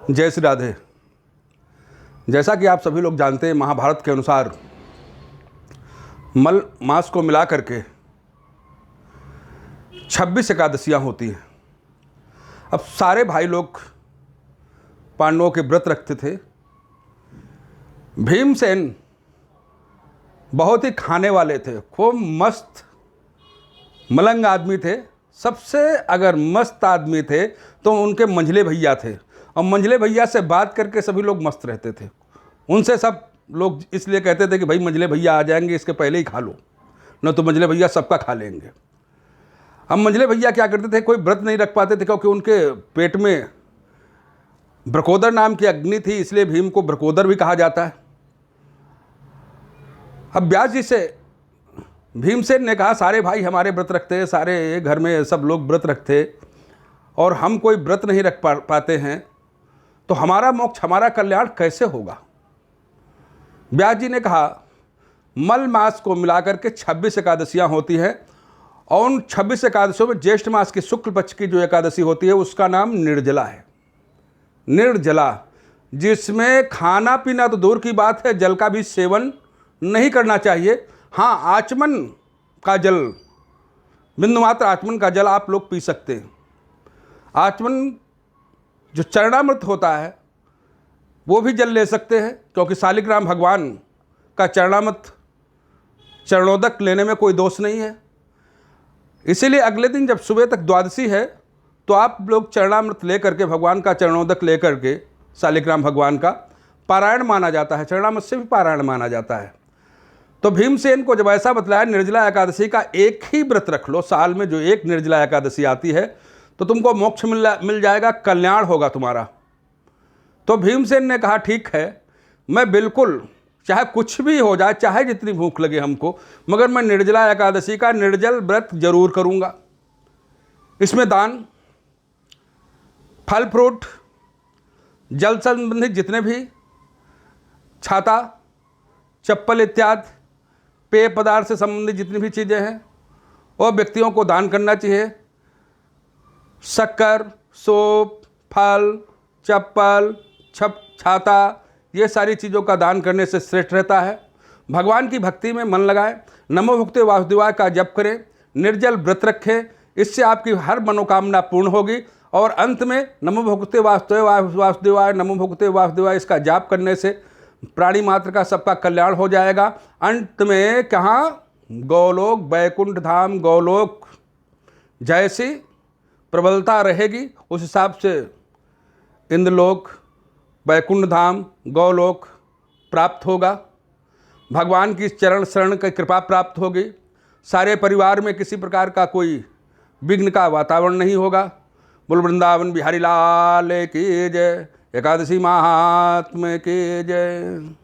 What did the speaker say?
जय श्री राधे। जैसा कि आप सभी लोग जानते हैं, महाभारत के अनुसार मल मास को मिला करके 26 एकादशियाँ होती हैं। अब सारे भाई लोग पांडवों के व्रत रखते थे। भीमसेन बहुत ही खाने वाले थे, खूब मस्त मलंग आदमी थे। सबसे अगर मस्त आदमी थे तो उनके मंझले भैया थे, और मंझले भैया से बात करके सभी लोग मस्त रहते थे। उनसे सब लोग इसलिए कहते थे कि भाई मंझले भैया आ जाएंगे, इसके पहले ही खा लो, न तो मंझले भैया सबका खा लेंगे। अब मंझले भैया क्या करते थे, कोई व्रत नहीं रख पाते थे क्योंकि उनके पेट में ब्रकोदर नाम की अग्नि थी, इसलिए भीम को ब्रकोदर भी कहा जाता है। अब व्यास जी से भीमसेन ने कहा, सारे भाई हमारे व्रत रखते हैं, सारे घर में सब लोग व्रत रखते, और हम कोई व्रत नहीं रख पाते हैं, तो हमारा मोक्ष, हमारा कल्याण कैसे होगा। व्यास जी ने कहा, मल मास को मिलाकर के 26 एकादशियाँ होती हैं, और उन 26 एकादशियों में ज्येष्ठ मास की शुक्ल पक्ष की जो एकादशी होती है उसका नाम निर्जला है। निर्जला, जिसमें खाना पीना तो दूर की बात है, जल का भी सेवन नहीं करना चाहिए। हाँ, आचमन का जल, बिंदु मात्र आचमन का जल आप लोग पी सकते हैं। आचमन जो चरणामृत होता है वो भी जल ले सकते हैं, क्योंकि शालिग्राम भगवान का चरणामृत, चरणोदक लेने में कोई दोष नहीं है। इसीलिए अगले दिन जब सुबह तक द्वादशी है तो आप लोग चरणामृत लेकर के, भगवान का चरणोदक लेकर के, शालिग्राम भगवान का पारायण माना जाता है, चरणामृत से भी पारायण माना जाता है। तो भीमसेन को जब ऐसा बतलाया, निर्जला एकादशी का एक ही व्रत रख लो, साल में जो एक निर्जला एकादशी आती है तो तुमको मोक्ष मिल जाएगा, कल्याण होगा तुम्हारा। तो भीमसेन ने कहा, ठीक है, मैं बिल्कुल, चाहे कुछ भी हो जाए, चाहे जितनी भूख लगे हमको, मगर मैं निर्जला एकादशी का निर्जल व्रत जरूर करूँगा। इसमें दान, फल फ्रूट, जल संबंधित जितने भी, छाता, चप्पल इत्यादि पेय पदार्थ से संबंधित जितनी भी चीज़ें हैं वो व्यक्तियों को दान करना चाहिए। शक्कर, सोप, फल, चप्पल, छाता, ये सारी चीज़ों का दान करने से श्रेष्ठ रहता है। भगवान की भक्ति में मन लगाएं, नमो भुक्ते वासुदेवाय का जप करें, निर्जल व्रत रखें, इससे आपकी हर मनोकामना पूर्ण होगी। और अंत में नमो भुक्ते वासुदेवाय, नमो भुक्ते वासुदेवाय, इसका जाप करने से प्राणी मात्र का सबका कल्याण हो जाएगा। अंत में कहाँ, गोलोक, बैकुंठ धाम, गोलोक जैसी प्रबलता रहेगी, उस हिसाब से इंद्रलोक, बैकुंठ धाम, गोलोक प्राप्त होगा। भगवान की चरण शरण की कृपा प्राप्त होगी। सारे परिवार में किसी प्रकार का कोई विघ्न का वातावरण नहीं होगा। बोल वृंदावन बिहारी लाल की जय। एकादशी महात्म्य की जय।